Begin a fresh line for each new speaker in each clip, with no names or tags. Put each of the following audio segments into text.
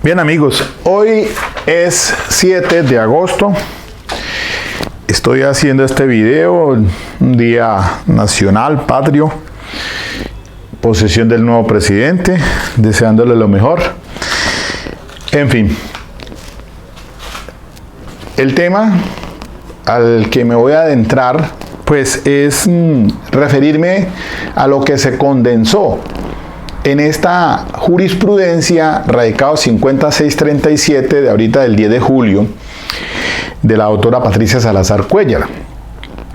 Bien amigos, hoy es 7 de agosto. Estoy haciendo este video, un día nacional, patrio, posesión del nuevo presidente, deseándole lo mejor. En fin, el tema al que me voy a adentrar pues es referirme a lo que se condensó en esta jurisprudencia radicado 5637 de ahorita del 10 de julio de la doctora Patricia Salazar Cuéllar.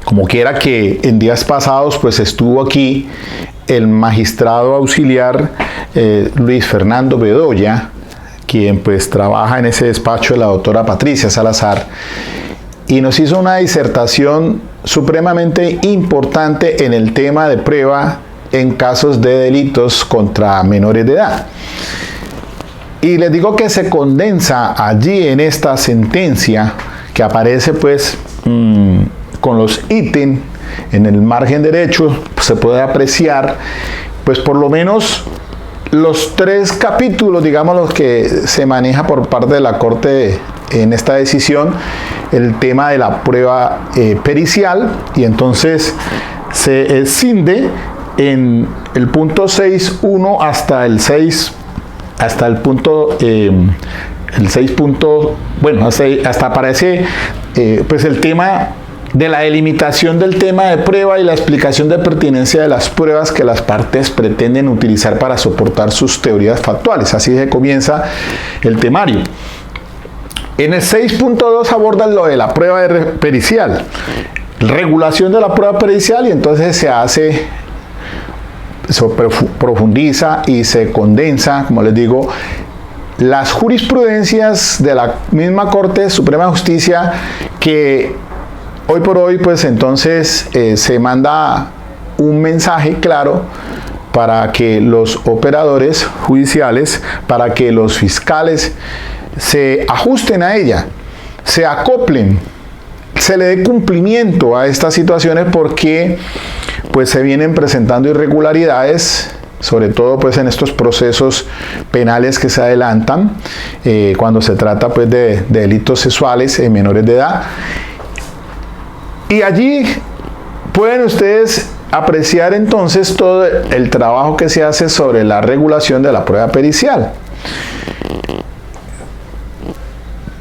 Como quiera que en días pasados pues estuvo aquí el magistrado auxiliar Luis Fernando Bedoya, quien pues trabaja en ese despacho de la doctora Patricia Salazar, y nos hizo una disertación supremamente importante en el tema de prueba en casos de delitos contra menores de edad. Y les digo que se condensa allí en esta sentencia que aparece pues con los ítems en el margen derecho, pues, se puede apreciar pues por lo menos los 3 capítulos, digamos, los que se maneja por parte de la Corte en esta decisión, el tema de la prueba pericial, y entonces se escinde en el punto 6.1 hasta el 6, hasta el punto, el 6 punto, bueno, hasta aparece pues el tema de la delimitación del tema de prueba y la explicación de pertinencia de las pruebas que las partes pretenden utilizar para soportar sus teorías factuales. Así se comienza el temario. En el 6.2 abordan lo de la prueba pericial, regulación de la prueba pericial, y entonces se profundiza y se condensa, como les digo, las jurisprudencias de la misma Corte Suprema de Justicia, que hoy por hoy pues entonces se manda un mensaje claro para que los operadores judiciales, para que los fiscales se ajusten a ella, se acoplen, se le dé cumplimiento a estas situaciones, porque pues se vienen presentando irregularidades, sobre todo pues en estos procesos penales que se adelantan cuando se trata pues de delitos sexuales en menores de edad. Y allí pueden ustedes apreciar entonces todo el trabajo que se hace sobre la regulación de la prueba pericial.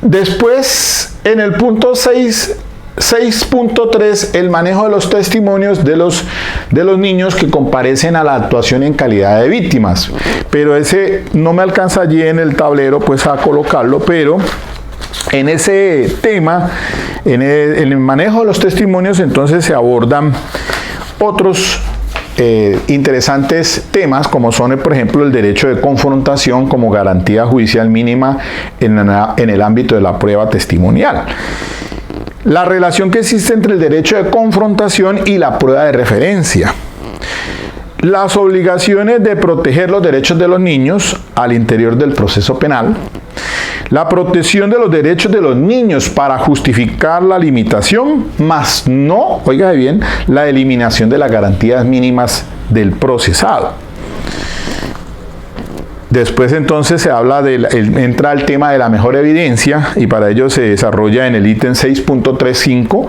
Después, en el punto 6.3, el manejo de los testimonios de los niños que comparecen a la actuación en calidad de víctimas. Pero ese no me alcanza allí en el tablero pues a colocarlo, pero en ese tema, en el manejo de los testimonios, entonces se abordan otros interesantes temas, como son por ejemplo el derecho de confrontación como garantía judicial mínima en el ámbito de la prueba testimonial, la relación que existe entre el derecho de confrontación y la prueba de referencia, las obligaciones de proteger los derechos de los niños al interior del proceso penal, la protección de los derechos de los niños para justificar la limitación, más no, oiga bien, la eliminación de las garantías mínimas del procesado. Después entonces se habla entra el tema de la mejor evidencia, y para ello se desarrolla en el ítem 6.35.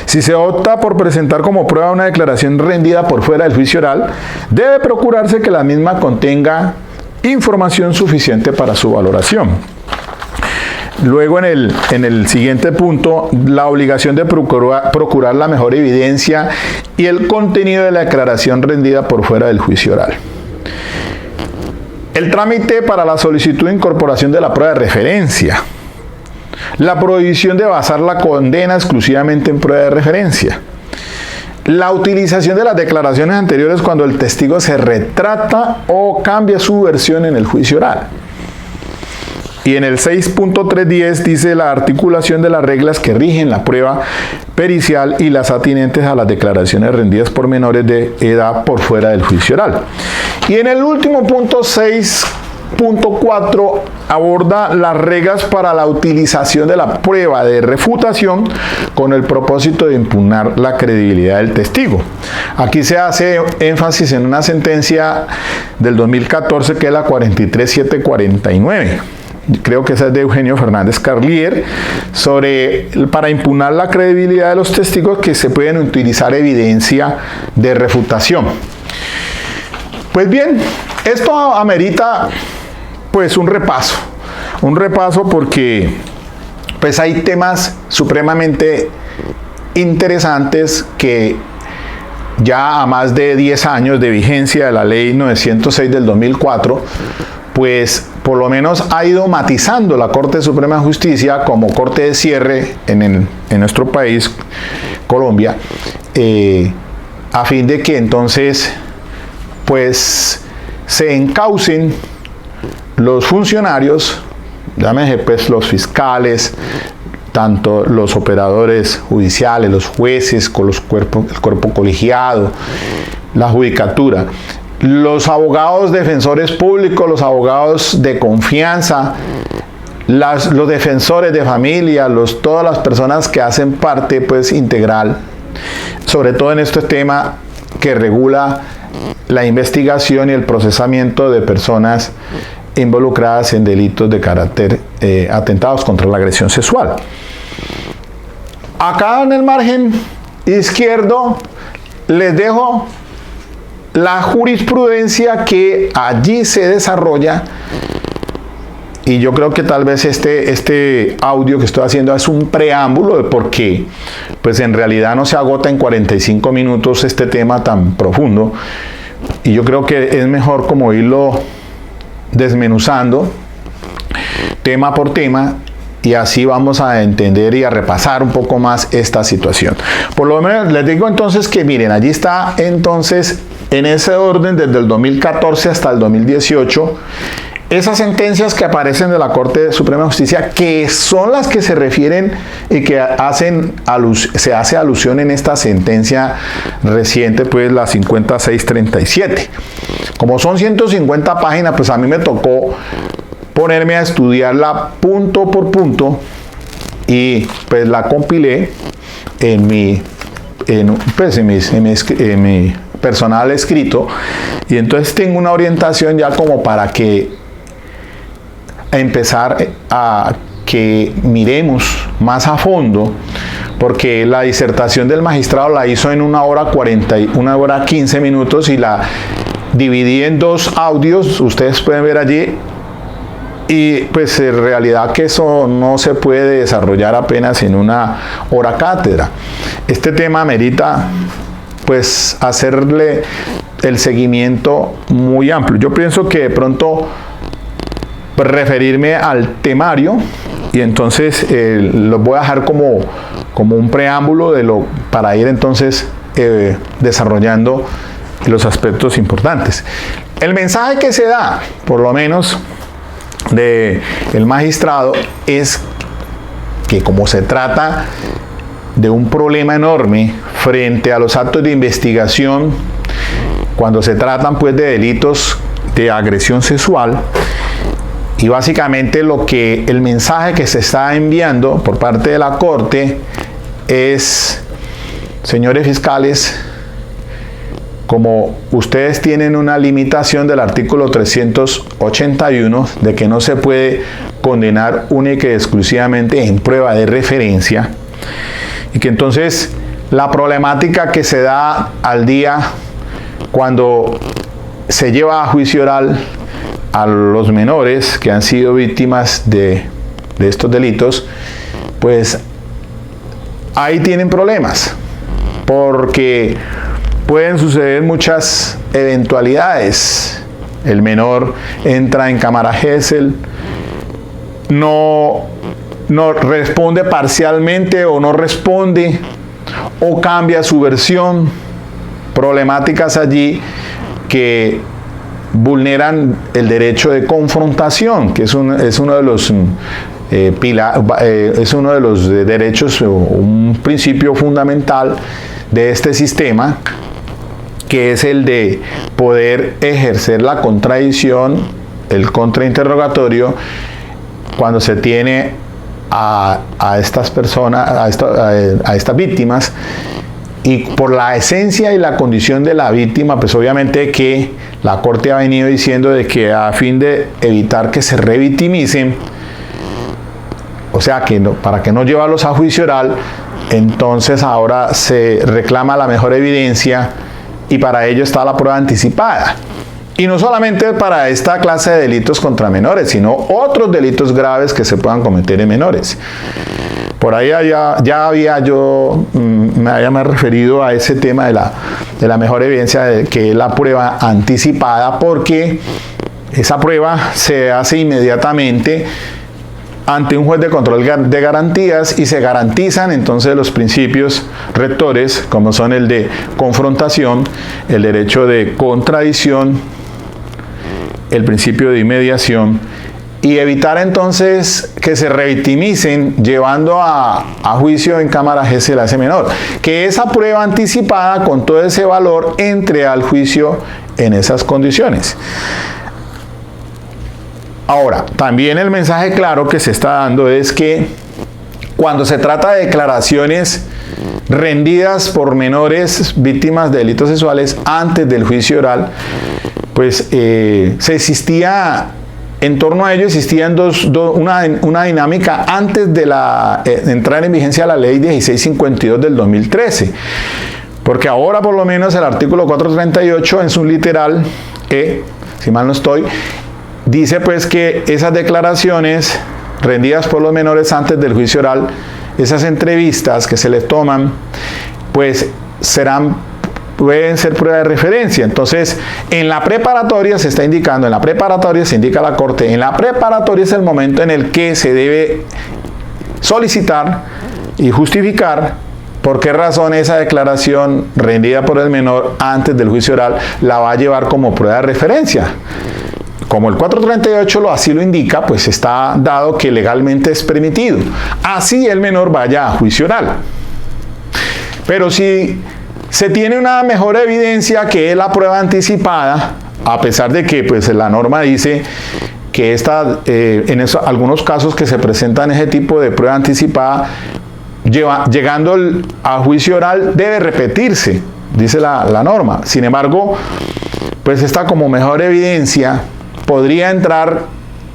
Si se opta por presentar como prueba una declaración rendida por fuera del juicio oral, debe procurarse que la misma contenga información suficiente para su valoración. Luego en el siguiente punto, la obligación de procurar la mejor evidencia y el contenido de la declaración rendida por fuera del juicio oral. El trámite para la solicitud de incorporación de la prueba de referencia. La prohibición de basar la condena exclusivamente en prueba de referencia. La utilización de las declaraciones anteriores cuando el testigo se retrata o cambia su versión en el juicio oral. Y en el 6.310 dice la articulación de las reglas que rigen la prueba pericial y las atinentes a las declaraciones rendidas por menores de edad por fuera del juicio oral. Y en el último punto 6.4 aborda las reglas para la utilización de la prueba de refutación con el propósito de impugnar la credibilidad del testigo. Aquí se hace énfasis en una sentencia del 2014 que es la 43749. creo que esa es de Eugenio Fernández Carlier, para impugnar la credibilidad de los testigos que se pueden utilizar evidencia de refutación. Pues bien, esto amerita pues un repaso porque pues hay temas supremamente interesantes que ya a más de 10 años de vigencia de la ley 906 del 2004, pues por lo menos ha ido matizando la Corte Suprema de Justicia como corte de cierre en nuestro país, Colombia, a fin de que entonces pues se encaucen los funcionarios, llámese pues los fiscales, tanto los operadores judiciales, los jueces, con el cuerpo colegiado, la judicatura, los abogados defensores públicos, los abogados de confianza, los defensores de familia, todas las personas que hacen parte pues integral, sobre todo en este tema que regula la investigación y el procesamiento de personas involucradas en delitos de carácter atentados contra la agresión sexual. Acá en el margen izquierdo les dejo la jurisprudencia que allí se desarrolla, y yo creo que tal vez este audio que estoy haciendo es un preámbulo de por qué pues en realidad no se agota en 45 minutos este tema tan profundo, y yo creo que es mejor como irlo desmenuzando tema por tema, y así vamos a entender y a repasar un poco más esta situación. Por lo menos les digo entonces que miren, allí está entonces en ese orden desde el 2014 hasta el 2018 esas sentencias que aparecen de la Corte Suprema de Justicia, que son las que se refieren y que se hace alusión en esta sentencia reciente, pues la 5637. Como son 150 páginas, pues a mí me tocó ponerme a estudiarla punto por punto, y pues la compilé en mi personal escrito, y entonces tengo una orientación ya como para que empezar a que miremos más a fondo, porque la disertación del magistrado la hizo en 1 hora 15 minutos y la dividí en 2 audios, ustedes pueden ver allí, y pues en realidad que eso no se puede desarrollar apenas en 1 hora cátedra. Este tema amerita pues hacerle el seguimiento muy amplio. Yo pienso que de pronto referirme al temario, y entonces lo voy a dejar como un preámbulo para ir entonces desarrollando los aspectos importantes. El mensaje que se da, por lo menos del magistrado, es que como se trata de un problema enorme frente a los actos de investigación, cuando se tratan pues de delitos de agresión sexual, y básicamente el mensaje que se está enviando por parte de la Corte es: señores fiscales, como ustedes tienen una limitación del artículo 381 de que no se puede condenar única y exclusivamente en prueba de referencia, y que entonces la problemática que se da al día cuando se lleva a juicio oral a los menores que han sido víctimas de estos delitos, pues ahí tienen problemas, porque pueden suceder muchas eventualidades. El menor entra en cámara Gesell, no responde parcialmente o no responde, o cambia su versión. Problemáticas allí que vulneran el derecho de confrontación, que es uno de los derechos, un principio fundamental de este sistema, que es el de poder ejercer la contradicción, el contrainterrogatorio, cuando se tiene a estas personas, a estas víctimas. Y por la esencia y la condición de la víctima, pues obviamente que la Corte ha venido diciendo de que a fin de evitar que se revictimicen, o sea que para que no llevarlos a juicio oral, entonces ahora se reclama la mejor evidencia y para ello está la prueba anticipada. Y no solamente para esta clase de delitos contra menores, sino otros delitos graves que se puedan cometer en menores. Por ahí ya había yo me había referido a ese tema de la mejor evidencia, que es la prueba anticipada, porque esa prueba se hace inmediatamente ante un juez de control de garantías y se garantizan entonces los principios rectores, como son el de confrontación, el derecho de contradicción, el principio de inmediación, y evitar entonces que se revictimicen llevando a juicio en cámara GCLAC menor, que esa prueba anticipada con todo ese valor entre al juicio en esas condiciones. Ahora, también el mensaje claro que se está dando es que cuando se trata de declaraciones rendidas por menores víctimas de delitos sexuales antes del juicio oral, pues se existía, en torno a ello existían una dinámica antes de entrar en vigencia la ley 1652 del 2013, porque ahora por lo menos el artículo 438 en su literal E, si mal no estoy, dice pues que esas declaraciones rendidas por los menores antes del juicio oral, esas entrevistas que se les toman, pues pueden ser prueba de referencia. Entonces, en la preparatoria se está indicando, en la preparatoria se indica la Corte, en la preparatoria es el momento en el que se debe solicitar y justificar por qué razón esa declaración rendida por el menor antes del juicio oral la va a llevar como prueba de referencia. Como el 438 así lo indica, pues está dado que legalmente es permitido. Así el menor vaya a juicio oral. Pero si se tiene una mejor evidencia, que es la prueba anticipada, a pesar de que pues la norma dice que en algunos casos que se presentan ese tipo de prueba anticipada, llegando a juicio oral debe repetirse, dice la norma. Sin embargo, pues esta como mejor evidencia podría entrar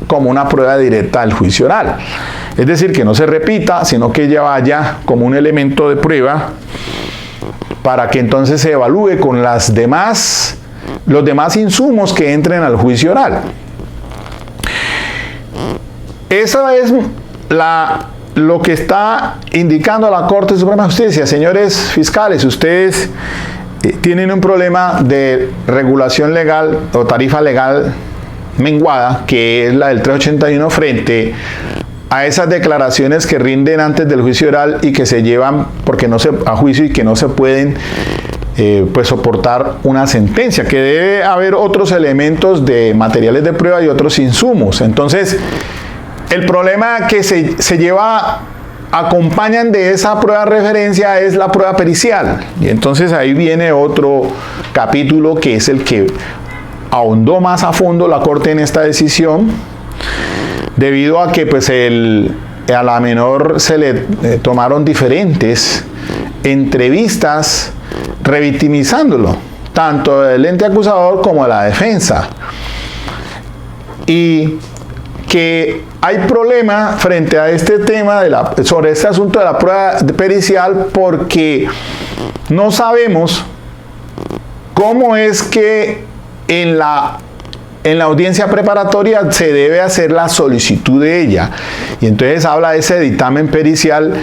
como una prueba directa al juicio oral. Es decir, que no se repita, sino que ella vaya como un elemento de prueba para que entonces se evalúe con los demás insumos que entren al juicio oral. Eso es lo que está indicando la Corte Suprema de Justicia. Señores fiscales, ustedes tienen un problema de regulación legal o tarifa legal menguada, que es la del 381, frente a esas declaraciones que rinden antes del juicio oral y que se llevan a juicio y que no se pueden pues soportar una sentencia, que debe haber otros elementos de materiales de prueba y otros insumos. Entonces, el problema que acompañan de esa prueba de referencia es la prueba pericial. Y entonces ahí viene otro capítulo que es el que ahondó más a fondo la Corte en esta decisión, debido a que pues a la menor se le tomaron diferentes entrevistas revictimizándolo, tanto el ente acusador como la defensa, y que hay problema frente a este tema sobre este asunto de la prueba pericial, porque no sabemos cómo es que en la audiencia preparatoria se debe hacer la solicitud de ella, y entonces habla de ese dictamen pericial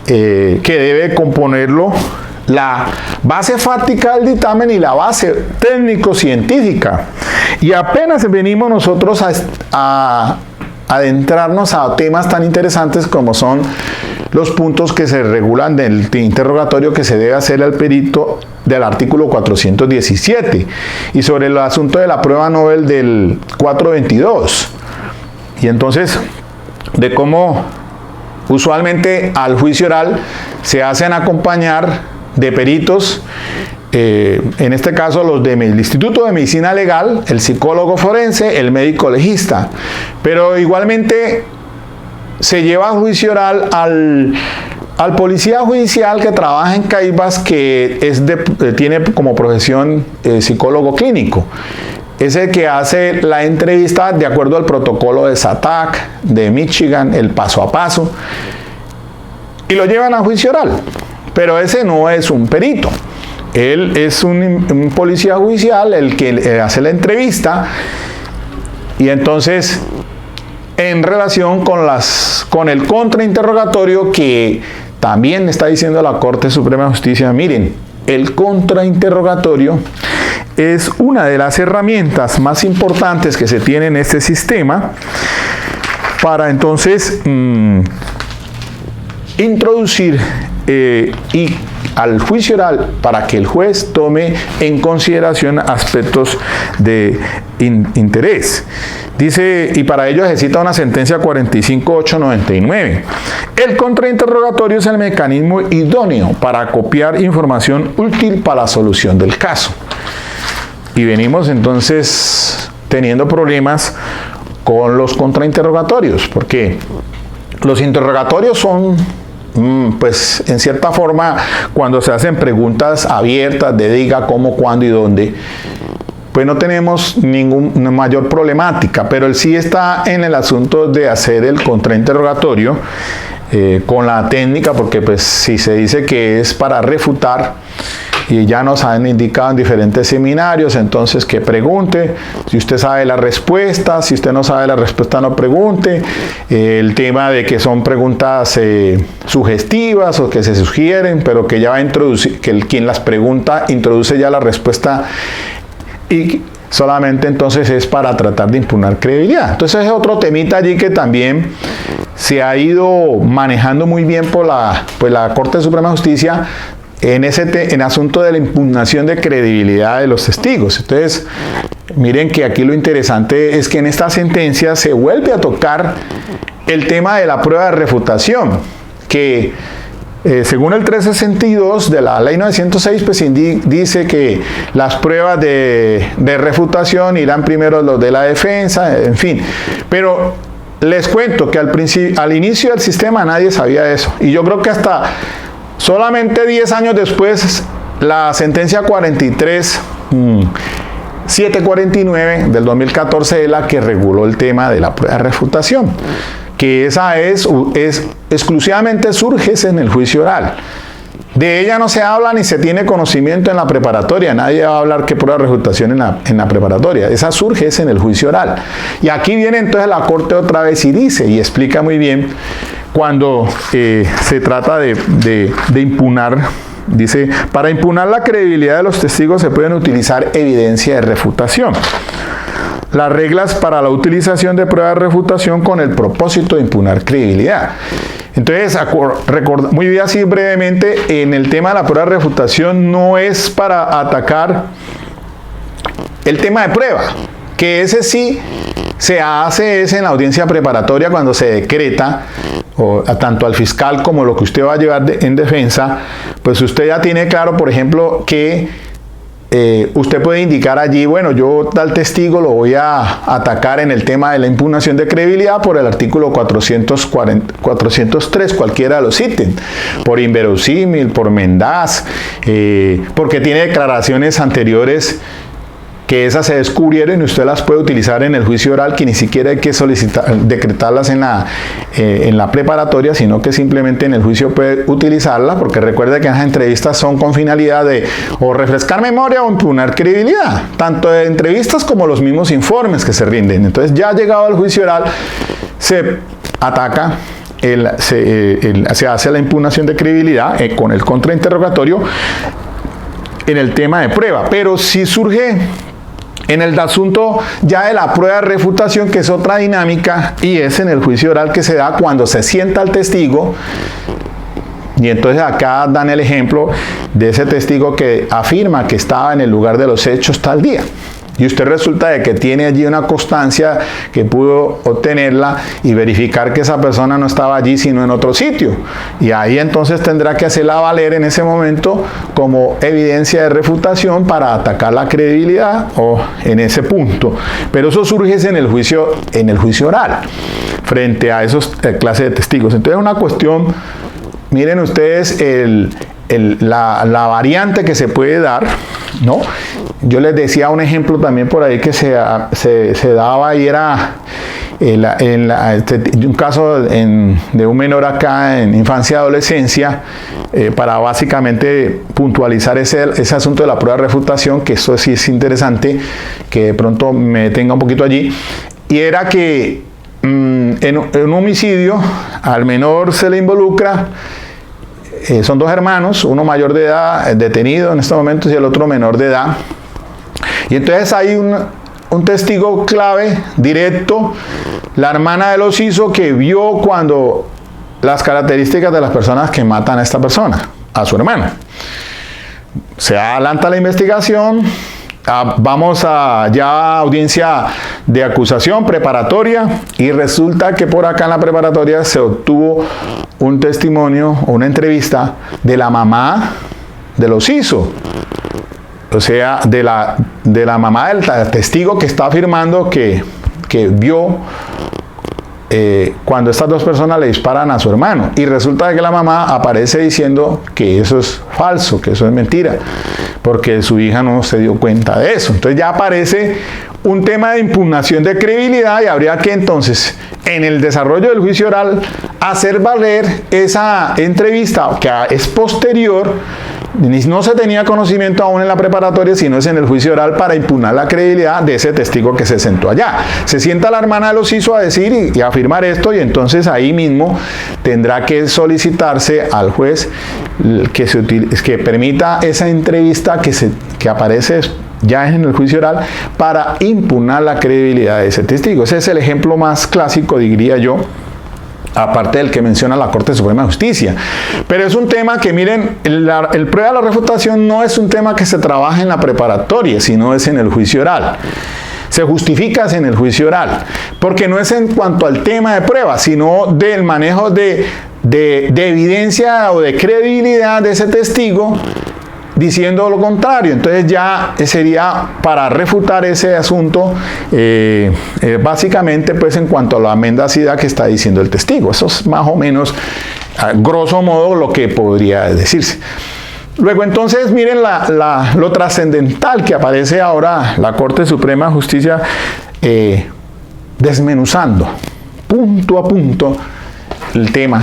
que debe componerlo la base fáctica del dictamen y la base técnico-científica. Y apenas venimos nosotros a adentrarnos a temas tan interesantes como son los puntos que se regulan del interrogatorio que se debe hacer al perito del artículo 417 y sobre el asunto de la prueba Nobel del 422, y entonces de cómo usualmente al juicio oral se hacen acompañar de peritos, en este caso los del Instituto de Medicina Legal, el psicólogo forense, el médico legista, pero igualmente se lleva a juicio oral al policía judicial que trabaja en Caibas, que tiene como profesión psicólogo clínico. es el que hace la entrevista de acuerdo al protocolo de SATAC, de Michigan, el paso a paso, y lo llevan a juicio oral. Pero ese no es un perito. Él es un policía judicial el que hace la entrevista, y entonces en relación con el contrainterrogatorio, que también está diciendo la Corte Suprema de Justicia, miren, el contrainterrogatorio es una de las herramientas más importantes que se tiene en este sistema para entonces introducir y al juicio oral, para que el juez tome en consideración aspectos de interés. Dice, y para ello se cita una sentencia 45899. El contrainterrogatorio es el mecanismo idóneo para acopiar información útil para la solución del caso. Y venimos entonces teniendo problemas con los contrainterrogatorios, porque los interrogatorios son, pues en cierta forma, cuando se hacen preguntas abiertas de diga, cómo, cuándo y dónde, pues no tenemos ninguna mayor problemática, pero él sí está en el asunto de hacer el contrainterrogatorio con la técnica, porque pues si se dice que es para refutar, y ya nos han indicado en diferentes seminarios, entonces que pregunte, si usted sabe la respuesta, si usted no sabe la respuesta no pregunte, el tema de que son preguntas sugestivas o que se sugieren, pero que ya va a introducir, que quien las pregunta introduce ya la respuesta, y solamente entonces es para tratar de impugnar credibilidad. Entonces es otro temita allí que también se ha ido manejando muy bien por la Corte Suprema de Justicia en asunto de la impugnación de credibilidad de los testigos. Entonces, miren que aquí lo interesante es que en esta sentencia se vuelve a tocar el tema de la prueba de refutación, que según el 362 de la ley 906, pues dice que las pruebas de refutación irán primero los de la defensa, en fin. Pero les cuento que al inicio del sistema nadie sabía eso. Y yo creo que hasta solamente 10 años después, la sentencia 749 del 2014 es la que reguló el tema de la prueba de refutación, que esa es exclusivamente surge en el juicio oral. De ella no se habla ni se tiene conocimiento en la preparatoria. Nadie va a hablar que prueba de refutación en la preparatoria. Esa surge en el juicio oral. Y aquí viene entonces la Corte otra vez y dice, y explica muy bien, cuando se trata de impugnar, dice, para impugnar la credibilidad de los testigos se pueden utilizar evidencia de refutación. Las reglas para la utilización de pruebas de refutación con el propósito de impugnar credibilidad. Entonces, muy bien, así brevemente, en el tema de la prueba de refutación no es para atacar el tema de prueba, que ese sí se hace en la audiencia preparatoria cuando se decreta, tanto al fiscal como lo que usted va a llevar en defensa, pues usted ya tiene claro, por ejemplo, que usted puede indicar allí, bueno, yo tal testigo lo voy a atacar en el tema de la impugnación de credibilidad por el artículo 403, cualquiera de los ítems, por inverosímil, por mendaz, porque tiene declaraciones anteriores que esas se descubrieron y usted las puede utilizar en el juicio oral, que ni siquiera hay que decretarlas en la preparatoria, sino que simplemente en el juicio puede utilizarla, porque recuerde que las entrevistas son con finalidad de o refrescar memoria o impugnar credibilidad, tanto de entrevistas como los mismos informes que se rinden. Entonces, ya llegado al juicio oral, se ataca, se hace la impugnación de credibilidad con el contrainterrogatorio en el tema de prueba, pero si surge en el asunto ya de la prueba de refutación, que es otra dinámica, y es en el juicio oral que se da cuando se sienta el testigo, y entonces acá dan el ejemplo de ese testigo que afirma que estaba en el lugar de los hechos tal día. Y usted resulta de que tiene allí una constancia que pudo obtenerla y verificar que esa persona no estaba allí sino en otro sitio. Y ahí entonces tendrá que hacerla valer en ese momento como evidencia de refutación para atacar la credibilidad o en ese punto. Pero eso surge en el juicio oral, frente a esos clases de testigos. Entonces es una cuestión, miren ustedes, la variante que se puede dar, ¿no? Yo les decía un ejemplo también por ahí que se daba y era un caso de un menor acá en infancia y adolescencia, para básicamente puntualizar ese asunto de la prueba de refutación, que eso sí es interesante, que de pronto me detenga un poquito allí, y era que en un homicidio al menor se le involucra, son dos hermanos, uno mayor de edad detenido en estos momentos y el otro menor de edad, y entonces hay un testigo clave, directo, la hermana de los hizo, que vio cuando las características de las personas que matan a esta persona, a su hermano. Se adelanta la investigación, vamos ya a audiencia de acusación preparatoria, y resulta que por acá en la preparatoria se obtuvo un testimonio, una entrevista de la mamá de los hizo. O sea, de la mamá del testigo que está afirmando que vio cuando estas dos personas le disparan a su hermano. Y resulta que la mamá aparece diciendo que eso es falso, que eso es mentira, porque su hija no se dio cuenta de eso. Entonces ya aparece un tema de impugnación de credibilidad, y habría que entonces, en el desarrollo del juicio oral, hacer valer esa entrevista que es posterior. No se tenía conocimiento aún en la preparatoria, sino es en el juicio oral, para impugnar la credibilidad de ese testigo que se sentó allá. Se sienta la hermana de los hizo a decir y a afirmar esto, y entonces ahí mismo tendrá que solicitarse al juez que permita esa entrevista que aparece ya en el juicio oral, para impugnar la credibilidad de ese testigo. Ese es el ejemplo más clásico, diría yo, aparte del que menciona la Corte Suprema de Justicia. Pero es un tema que, miren, el prueba de la refutación no es un tema que se trabaja en la preparatoria, sino es en el juicio oral. Se justifica en el juicio oral, porque no es en cuanto al tema de prueba, sino del manejo de evidencia o de credibilidad de ese testigo, diciendo lo contrario. Entonces ya sería para refutar ese asunto, básicamente pues en cuanto a la mendacidad que está diciendo el testigo. Eso es más o menos, a grosso modo, lo que podría decirse. Luego entonces miren lo trascendental que aparece ahora la Corte Suprema de Justicia, desmenuzando punto a punto el tema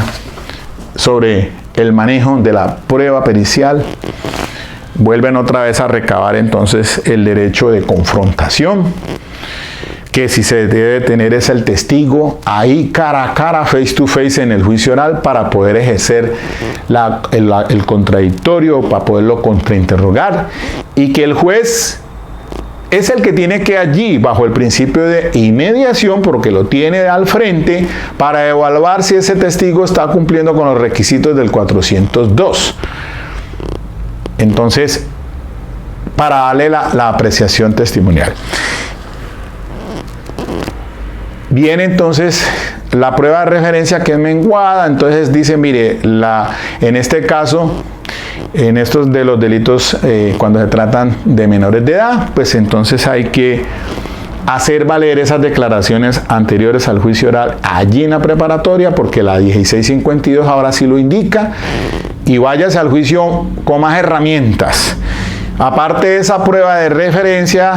sobre el manejo de la prueba pericial. Vuelven otra vez a recabar entonces el derecho de confrontación, que si se debe tener es el testigo ahí cara a cara, face to face, en el juicio oral, para poder ejercer el contradictorio, para poderlo contrainterrogar, y que el juez es el que tiene que allí, bajo el principio de inmediación, porque lo tiene al frente, para evaluar si ese testigo está cumpliendo con los requisitos del 402. Entonces, para darle la apreciación testimonial. Viene entonces la prueba de referencia, que es menguada. Entonces dice, mire, en este caso, en estos de los delitos, cuando se tratan de menores de edad, pues entonces hay que hacer valer esas declaraciones anteriores al juicio oral allí en la preparatoria, porque la 1652 ahora sí lo indica, y váyase al juicio con más herramientas. Aparte de esa prueba de referencia,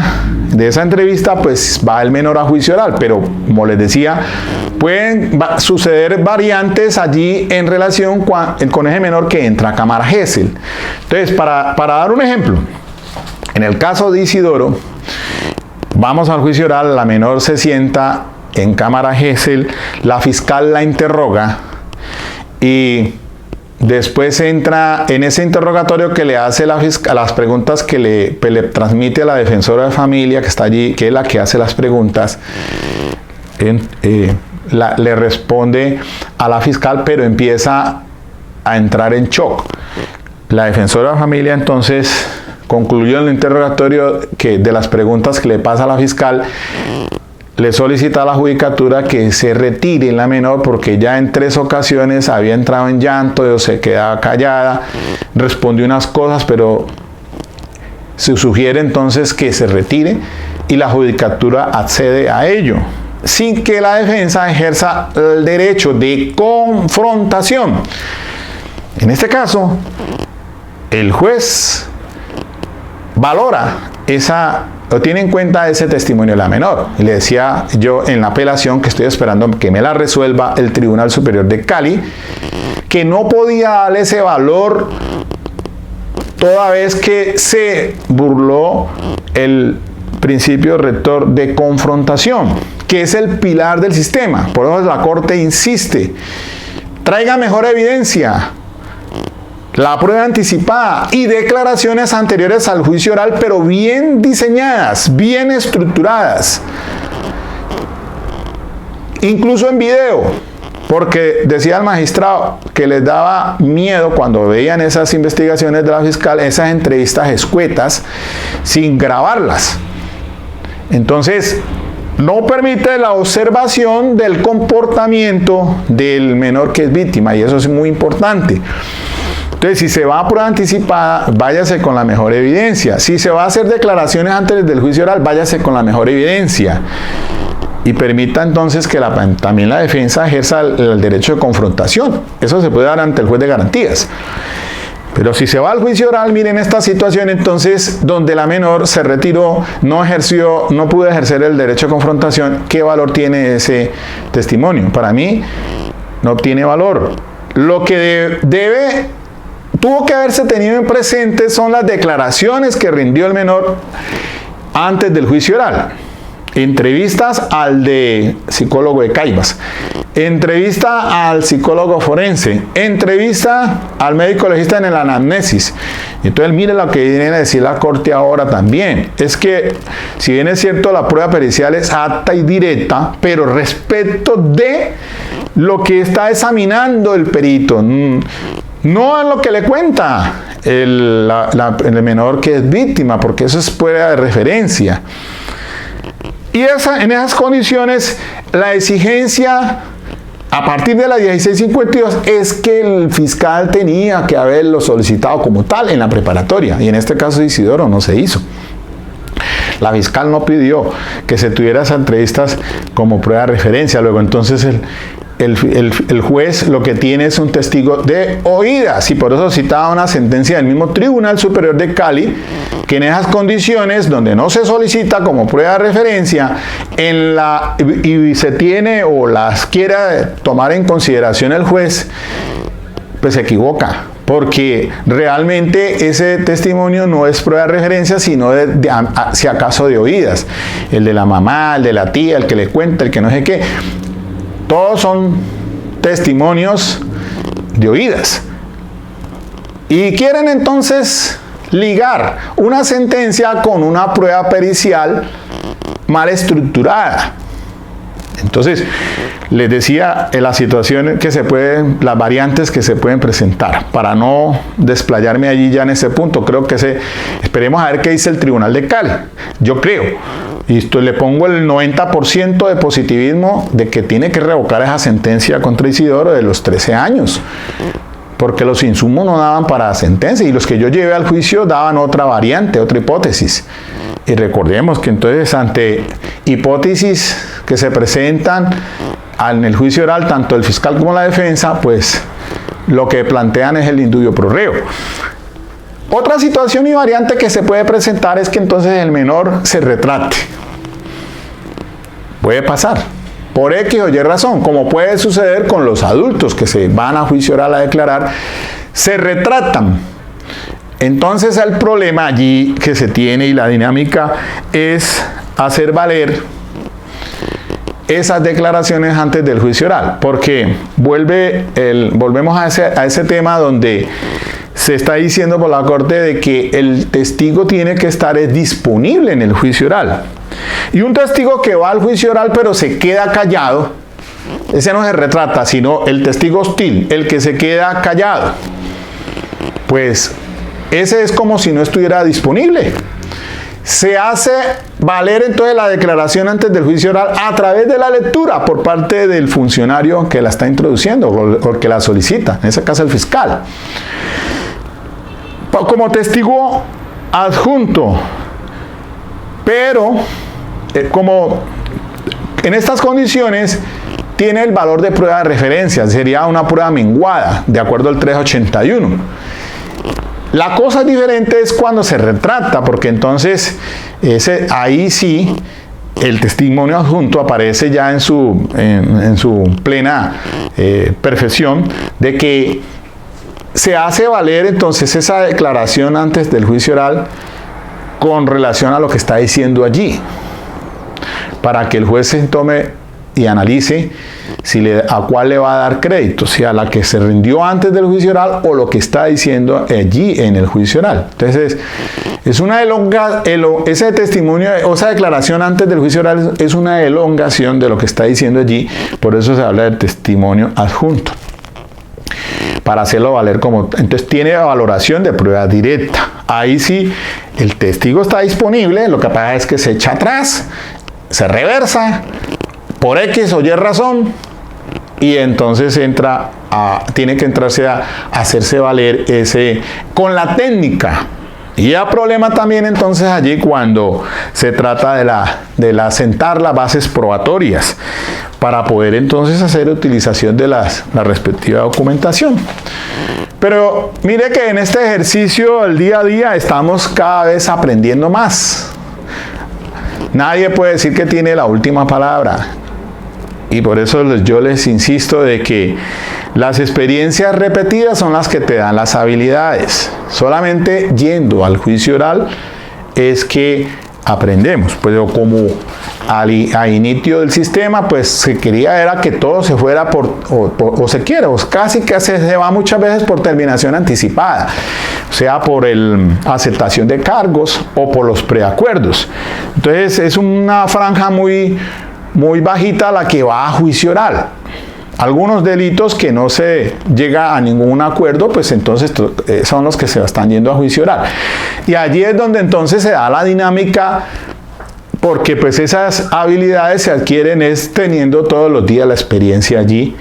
de esa entrevista, pues va el menor a juicio oral, pero como les decía, pueden suceder variantes allí en relación con ese menor que entra a cámara Gesell. Entonces, para dar un ejemplo, en el caso de Isidoro, vamos al juicio oral, la menor se sienta en cámara Gesell, la fiscal la interroga, y después entra en ese interrogatorio que le hace la fiscal, las preguntas que le transmite a la defensora de familia que está allí, que es la que hace las preguntas. Le responde a la fiscal, pero empieza a entrar en shock. La defensora de familia entonces concluyó en el interrogatorio que de las preguntas que le pasa a la fiscal, le solicita a la judicatura que se retire la menor, porque ya en 3 ocasiones había entrado en llanto o se quedaba callada, respondió unas cosas, pero se sugiere entonces que se retire, y la judicatura accede a ello, sin que la defensa ejerza el derecho de confrontación. En este caso, el juez valora o tiene en cuenta ese testimonio de la menor. Y le decía yo en la apelación que estoy esperando que me la resuelva el Tribunal Superior de Cali, que no podía darle ese valor toda vez que se burló el principio rector de confrontación, que es el pilar del sistema. Por eso la Corte insiste, traiga mejor evidencia, la prueba anticipada y declaraciones anteriores al juicio oral, pero bien diseñadas, bien estructuradas, incluso en video, porque decía el magistrado que les daba miedo cuando veían esas investigaciones de la fiscal, esas entrevistas escuetas, sin grabarlas. Entonces, no permite la observación del comportamiento del menor que es víctima, y eso es muy importante. Entonces, si se va a prueba anticipada, váyase con la mejor evidencia. Si se va a hacer declaraciones antes del juicio oral, váyase con la mejor evidencia. Y permita entonces que también la defensa ejerza el derecho de confrontación. Eso se puede dar ante el juez de garantías. Pero si se va al juicio oral, miren esta situación entonces donde la menor se retiró, no pudo ejercer el derecho de confrontación. ¿Qué valor tiene ese testimonio? Para mí no tiene valor. Lo que tuvo que haberse tenido en presente son las declaraciones que rindió el menor antes del juicio oral. Entrevistas al de psicólogo de Caibas, entrevista al psicólogo forense, entrevista al médico legista en el anamnesis. Entonces mire lo que viene a decir la Corte ahora también. Es que si bien es cierto la prueba pericial es acta y directa, pero respecto de lo que está examinando el perito, no en lo que le cuenta el menor que es víctima, porque eso es prueba de referencia. Y en esas condiciones, la exigencia a partir de la 1652 es que el fiscal tenía que haberlo solicitado como tal en la preparatoria. Y en este caso de Isidoro no se hizo. La fiscal no pidió que se tuviera esas entrevistas como prueba de referencia. Luego entonces el juez lo que tiene es un testigo de oídas, y por eso citaba una sentencia del mismo Tribunal Superior de Cali, que en esas condiciones donde no se solicita como prueba de referencia y se tiene o las quiera tomar en consideración el juez, pues se equivoca, porque realmente ese testimonio no es prueba de referencia, sino si acaso de oídas. El de la mamá, el de la tía, el que le cuenta, el que no sé qué. Todos son testimonios de oídas. Y quieren entonces ligar una sentencia con una prueba pericial mal estructurada. Entonces, les decía las situaciones las variantes que se pueden presentar. Para no desplayarme allí ya en ese punto, creo que esperemos a ver qué dice el Tribunal de Cali. Yo creo, y le pongo el 90% de positivismo de que tiene que revocar esa sentencia contra Isidoro de los 13 años. Porque los insumos no daban para sentencia, y los que yo llevé al juicio daban otra variante, otra hipótesis. Y recordemos que entonces ante hipótesis que se presentan en el juicio oral, tanto el fiscal como la defensa, pues lo que plantean es el indubio pro reo. Otra situación y variante que se puede presentar es que entonces el menor se retrate. Puede pasar, por X o Y razón, como puede suceder con los adultos que se van a juicio oral a declarar, se retratan. Entonces el problema allí que se tiene y la dinámica es hacer valer esas declaraciones antes del juicio oral, porque volvemos a ese tema donde se está diciendo por la Corte de que el testigo tiene que estar disponible en el juicio oral. Y un testigo que va al juicio oral pero se queda callado, ese no se retrata, sino el testigo hostil, el que se queda callado. Pues ese es como si no estuviera disponible. Se hace valer entonces la declaración antes del juicio oral a través de la lectura por parte del funcionario que la está introduciendo o que la solicita, en ese caso el fiscal. Como testigo adjunto, pero como en estas condiciones tiene el valor de prueba de referencia, sería una prueba menguada, de acuerdo al 381. La cosa diferente es cuando se retracta, porque entonces ahí sí el testimonio adjunto aparece ya en su plena perfección, de que se hace valer entonces esa declaración antes del juicio oral con relación a lo que está diciendo allí, para que el juez se tome y analice a cuál le va a dar crédito, si a la que se rindió antes del juicio oral o lo que está diciendo allí en el juicio oral. Entonces, es una ese testimonio o esa declaración antes del juicio oral es una elongación de lo que está diciendo allí, por eso se habla del testimonio adjunto, para hacerlo valer como... Entonces tiene valoración de prueba directa. Ahí sí, el testigo está disponible, lo que pasa es que se echa atrás, se reversa, por X o Y razón, y entonces tiene que entrarse a hacerse valer con la técnica. Y hay problema también entonces allí cuando se trata de sentar las bases probatorias para poder entonces hacer utilización de la respectiva documentación. Pero mire que en este ejercicio del día a día estamos cada vez aprendiendo más. Nadie puede decir que tiene la última palabra. Y por eso yo les insisto de que las experiencias repetidas son las que te dan las habilidades. Solamente yendo al juicio oral es que aprendemos. Pues como a inicio del sistema, pues se quería era que todo se fuera casi que se va muchas veces por terminación anticipada, sea por aceptación de cargos o por los preacuerdos. Entonces es una franja muy bajita la que va a juicio oral. Algunos delitos que no se llega a ningún acuerdo, pues entonces son los que se están yendo a juicio oral. Y allí es donde entonces se da la dinámica, porque pues esas habilidades se adquieren teniendo todos los días la experiencia allí,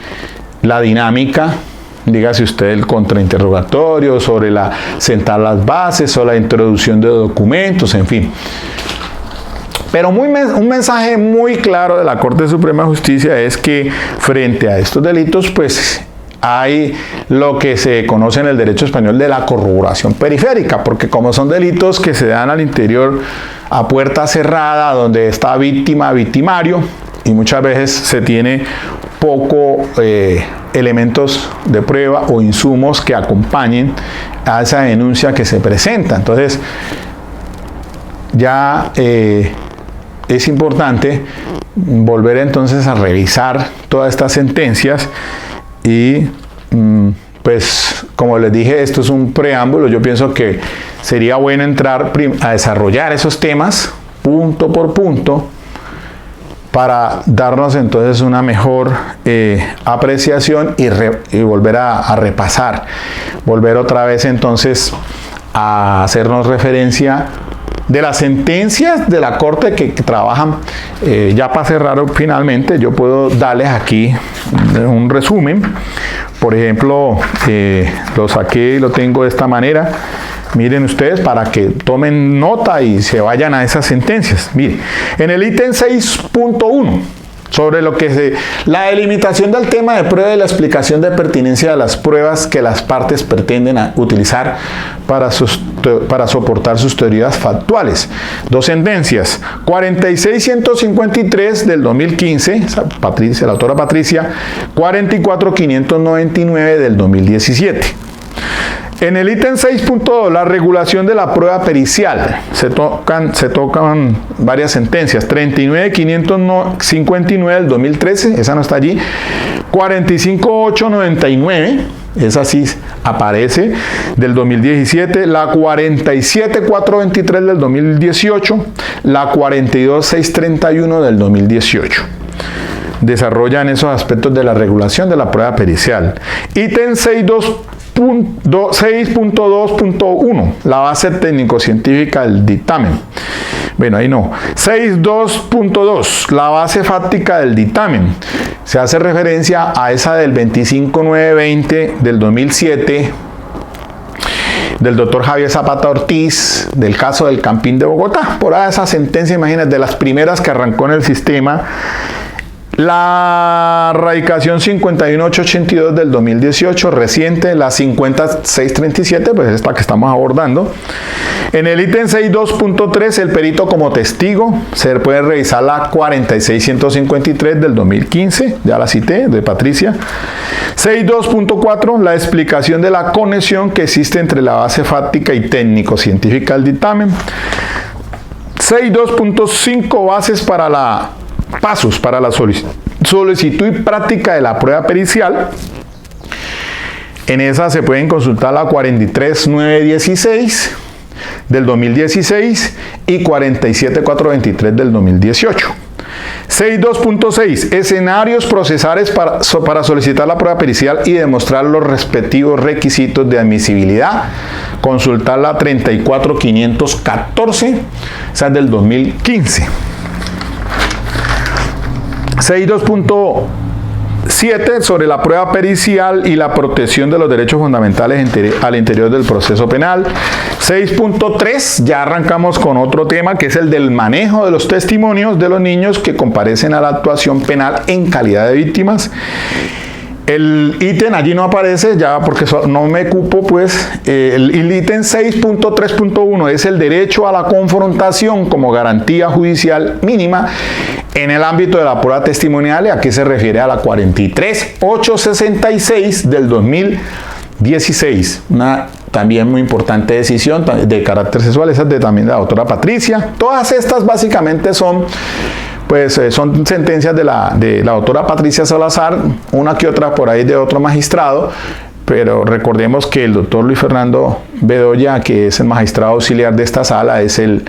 la dinámica, dígase usted el contrainterrogatorio, sobre sentar las bases o la introducción de documentos, en fin. Pero un mensaje muy claro de la Corte Suprema de Justicia es que frente a estos delitos, pues hay lo que se conoce en el derecho español de la corroboración periférica, porque como son delitos que se dan al interior a puerta cerrada, donde está víctima, victimario, y muchas veces se tiene poco elementos de prueba o insumos que acompañen a esa denuncia que se presenta. Entonces, ya es importante volver entonces a revisar todas estas sentencias y pues como les dije, esto es un preámbulo. Yo pienso que sería bueno entrar a desarrollar esos temas punto por punto para darnos entonces una mejor apreciación y volver a repasar, volver otra vez entonces a hacernos referencia de las sentencias de la Corte que trabajan. Ya para cerrar finalmente, yo puedo darles aquí un resumen. Por ejemplo, lo saqué y lo tengo de esta manera. Miren ustedes para que tomen nota y se vayan a esas sentencias. Miren, en el ítem 6.1, sobre la delimitación del tema de prueba y la explicación de pertinencia de las pruebas que las partes pretenden utilizar para soportar sus teorías factuales. Dos sentencias, 46.153 del 2015, la autora Patricia, 44.599 del 2017. En el ítem 6.2, la regulación de la prueba pericial, se tocan varias sentencias, 39.559 del 2013, esa no está allí, 45.899, esa sí aparece, del 2017, la 47.423 del 2018, la 42.631 del 2018. Desarrollan esos aspectos de la regulación de la prueba pericial. Ítem 6.2.1, la base técnico-científica del dictamen. Bueno, ahí no. 6.2.2, la base fáctica del dictamen. Se hace referencia a esa del 25.920 del 2007, del doctor Javier Zapata Ortiz, del caso del Campín de Bogotá. Por ahí esa sentencia, imagínate, de las primeras que arrancó en el sistema, La radicación 51882 del 2018, reciente, la 50637, pues es la que estamos abordando. En el ítem 6.2.3, el perito como testigo, se puede revisar la 46153 del 2015, ya la cité, de Patricia. 6.2.4, la explicación de la conexión que existe entre la base fáctica y técnico-científica del dictamen. 6.2.5, pasos para la solicitud y práctica de la prueba pericial. En esa se pueden consultar la 43916 del 2016 y 47423 del 2018. 6.2.6, escenarios procesales para solicitar la prueba pericial y demostrar los respectivos requisitos de admisibilidad. Consultar la 34514, esa es del 2015. 6.2.7, sobre la prueba pericial y la protección de los derechos fundamentales al interior del proceso penal. 6.3, ya arrancamos con otro tema, que es el del manejo de los testimonios de los niños que comparecen a la actuación penal en calidad de víctimas. El ítem allí no aparece ya porque no me cupo, pues el ítem 6.3.1 es el derecho a la confrontación como garantía judicial mínima en el ámbito de la prueba testimonial, y aquí se refiere a la 43866 del 2016, una también muy importante decisión de carácter sexual, esa es también de la doctora Patricia. Todas estas básicamente son sentencias de la doctora Patricia Salazar, una que otra por ahí de otro magistrado, pero recordemos que el doctor Luis Fernando Bedoya, que es el magistrado auxiliar de esta sala, es el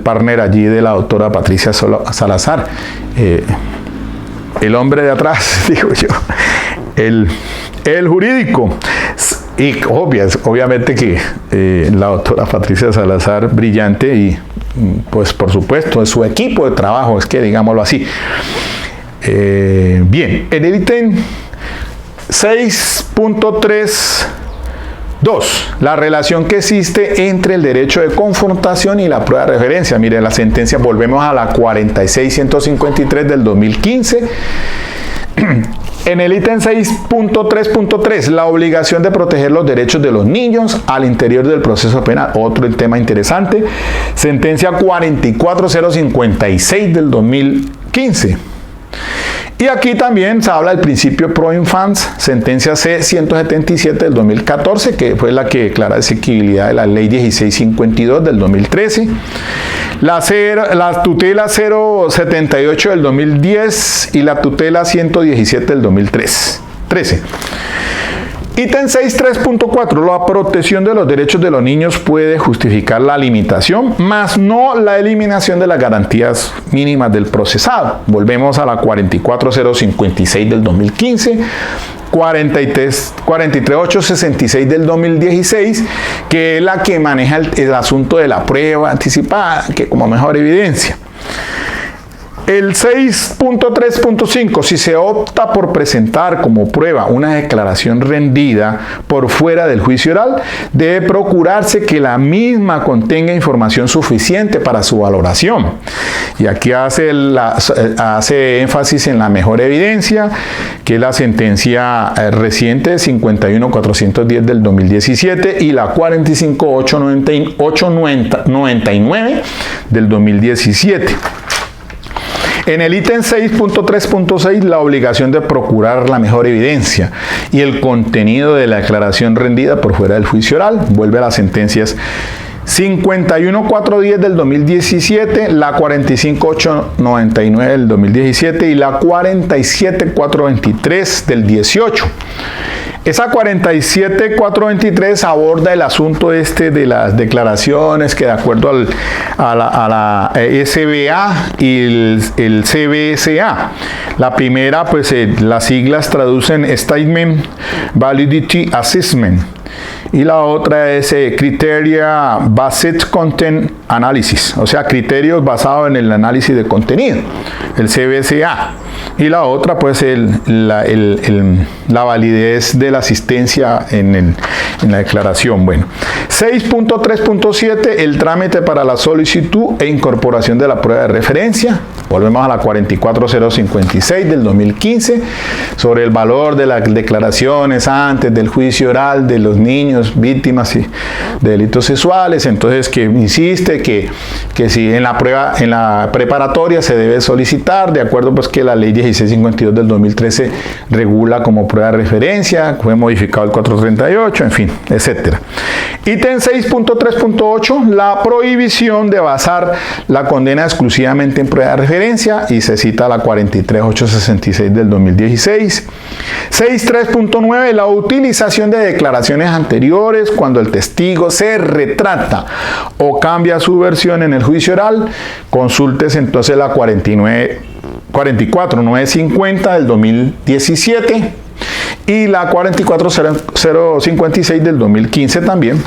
partner allí de la doctora Patricia Salazar, el hombre de atrás, digo yo, el jurídico. Y obviamente que la doctora Patricia Salazar, brillante, y pues por supuesto su equipo de trabajo, es que digámoslo así. Bien, en el ítem 6.3.2, la relación que existe entre el derecho de confrontación y la prueba de referencia. Mire, la sentencia, volvemos a la 46153 del 2015. En el ítem 6.3.3, la obligación de proteger los derechos de los niños al interior del proceso penal. Otro tema interesante. Sentencia 44056 del 2015. Y aquí también se habla del principio pro infans, sentencia C-177 del 2014, que fue la que declara exequibilidad de la ley 1652 del 2013. La tutela 078 del 2010 y la tutela 117 del 2013. Ítem 6.3.4. La protección de los derechos de los niños puede justificar la limitación, mas no la eliminación de las garantías mínimas del procesado. Volvemos a la 44056 del 2015, 43866 del 2016, que es la que maneja el asunto de la prueba anticipada, que como mejor evidencia. El 6.3.5, si se opta por presentar como prueba una declaración rendida por fuera del juicio oral, debe procurarse que la misma contenga información suficiente para su valoración. Y aquí hace énfasis en la mejor evidencia, que es la sentencia reciente 51410 del 2017 y la 45899 del 2017. En el ítem 6.3.6, la obligación de procurar la mejor evidencia y el contenido de la declaración rendida por fuera del juicio oral. Vuelve a las sentencias 51410 del 2017, la 45899 del 2017 y la 47423 del 18. Esa 47423 aborda el asunto de las declaraciones que de acuerdo a la SBA y el CBSA. La primera, pues las siglas traducen Statement Validity Assessment. Y la otra es Criteria Based Content Analysis, o sea, criterios basados en el análisis de contenido, el CBSA. y la otra pues la validez de la asistencia en la declaración. Bueno, 6.3.7, el trámite para la solicitud e incorporación de la prueba de referencia. Volvemos a la 44056 del 2015 sobre el valor de las declaraciones antes del juicio oral de los niños víctimas de delitos sexuales. Entonces, que insiste que si en la prueba, en la preparatoria se debe solicitar, de acuerdo pues que la ley 1652 del 2013 regula como prueba de referencia, fue modificado el 438, en fin, etcétera. Ítem 6.3.8, la prohibición de basar la condena exclusivamente en prueba de referencia, y se cita la 43866 del 2016. 6.3.9, la utilización de declaraciones anteriores cuando el testigo se retracta o cambia su versión en el juicio oral. Consultes entonces la 44950 del 2017 y la 44056 del 2015 también.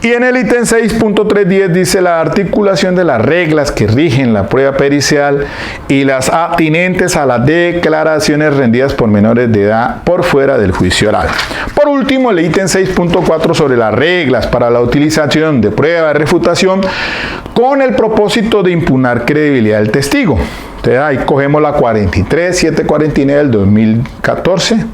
Y en el ítem 6.310 dice la articulación de las reglas que rigen la prueba pericial y las atinentes a las declaraciones rendidas por menores de edad por fuera del juicio oral. Por último, el ítem 6.4 sobre las reglas para la utilización de prueba de refutación con el propósito de impugnar credibilidad del testigo. Entonces ahí cogemos la 43749 del 2014.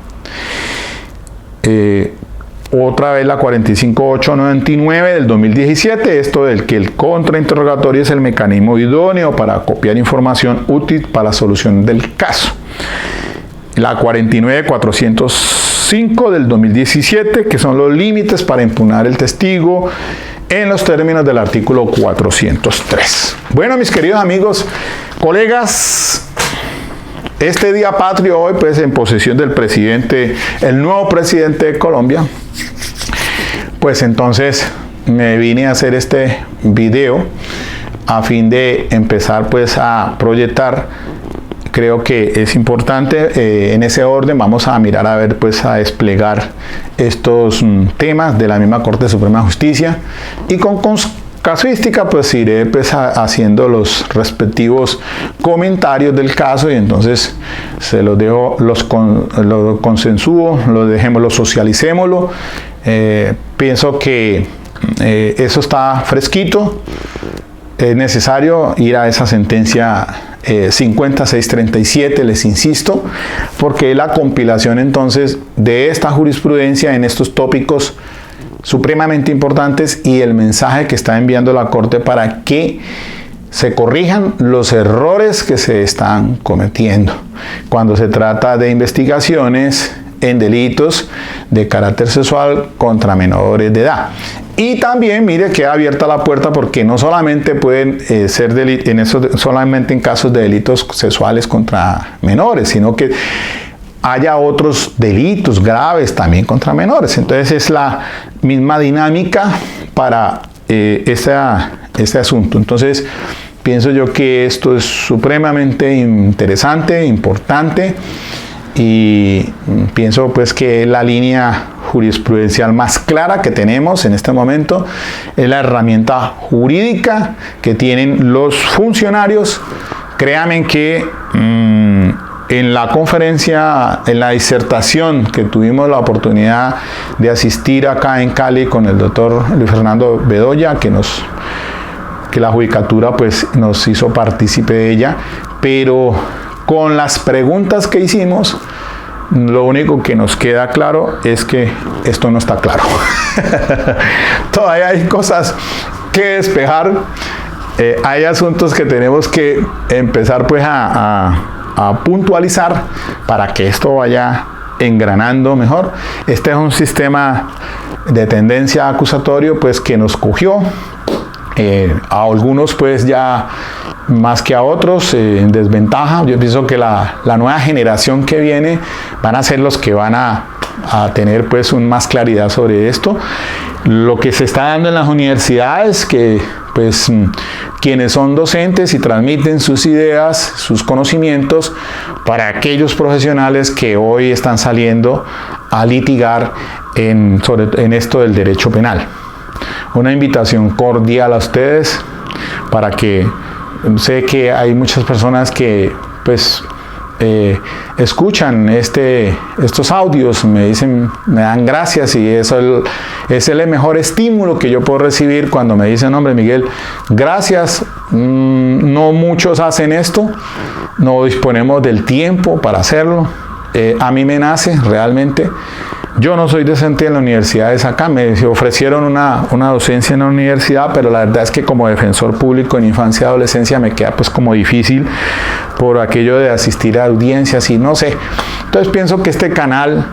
Otra vez la 45899 del 2017, esto del que el contrainterrogatorio es el mecanismo idóneo para copiar información útil para la solución del caso. La 49405 del 2017, que son los límites para impugnar el testigo en los términos del artículo 403. Bueno, mis queridos amigos, colegas, este día patrio hoy, pues en posesión del presidente, el nuevo presidente de Colombia, pues entonces me vine a hacer este video a fin de empezar pues a proyectar. Creo que es importante, en ese orden vamos a mirar a ver pues a desplegar estos temas de la misma Corte Suprema de Justicia, y con casuística pues iré pues haciendo los respectivos comentarios del caso, y entonces se los dejo, lo consensúo, lo socialicémoslo. Pienso que eso está fresquito. Es necesario ir a esa sentencia 5637, les insisto, porque es la compilación entonces de esta jurisprudencia en estos tópicos supremamente importantes y el mensaje que está enviando la Corte para que se corrijan los errores que se están cometiendo cuando se trata de investigaciones en delitos de carácter sexual contra menores de edad. Y también, mire, queda abierta la puerta porque no solamente pueden ser solamente en casos de delitos sexuales contra menores, sino que haya otros delitos graves también contra menores. Entonces es la misma dinámica para este asunto. Entonces pienso yo que esto es supremamente interesante, importante, y pienso pues que la línea jurisprudencial más clara que tenemos en este momento es la herramienta jurídica que tienen los funcionarios. Créanme que en la conferencia, en la disertación que tuvimos la oportunidad de asistir acá en Cali con el doctor Luis Fernando Bedoya, que la judicatura pues nos hizo partícipe de ella, pero con las preguntas que hicimos, lo único que nos queda claro es que esto no está claro. Todavía hay cosas que despejar, hay asuntos que tenemos que empezar pues a puntualizar para que esto vaya engranando mejor. Este es un sistema de tendencia acusatorio pues que nos cogió, a algunos pues ya más que a otros en desventaja. Yo pienso que la nueva generación que viene van a ser los que van a tener pues más claridad sobre esto. Lo que se está dando en las universidades, que pues quienes son docentes y transmiten sus ideas, sus conocimientos para aquellos profesionales que hoy están saliendo a litigar en esto del derecho penal. Una invitación cordial a ustedes para que, sé que hay muchas personas que pues escuchan estos audios, me dicen, me dan gracias, y eso es el mejor estímulo que yo puedo recibir cuando me dicen, hombre Miguel, gracias, no muchos hacen esto, no disponemos del tiempo para hacerlo, a mí me nace realmente. Yo no soy docente en la universidad de Sacá, me ofrecieron una docencia en la universidad, pero la verdad es que como defensor público en infancia y adolescencia me queda pues como difícil por aquello de asistir a audiencias y no sé. Entonces pienso que este canal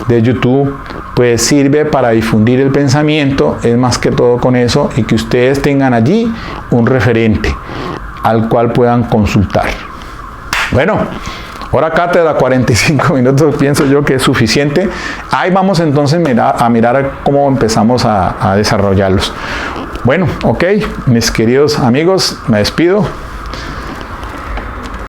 de YouTube pues sirve para difundir el pensamiento, es más que todo con eso, y que ustedes tengan allí un referente al cual puedan consultar. Bueno, hora cátedra, 45 minutos, pienso yo que es suficiente. Ahí vamos entonces a mirar cómo empezamos a desarrollarlos. Bueno, ok, mis queridos amigos, me despido.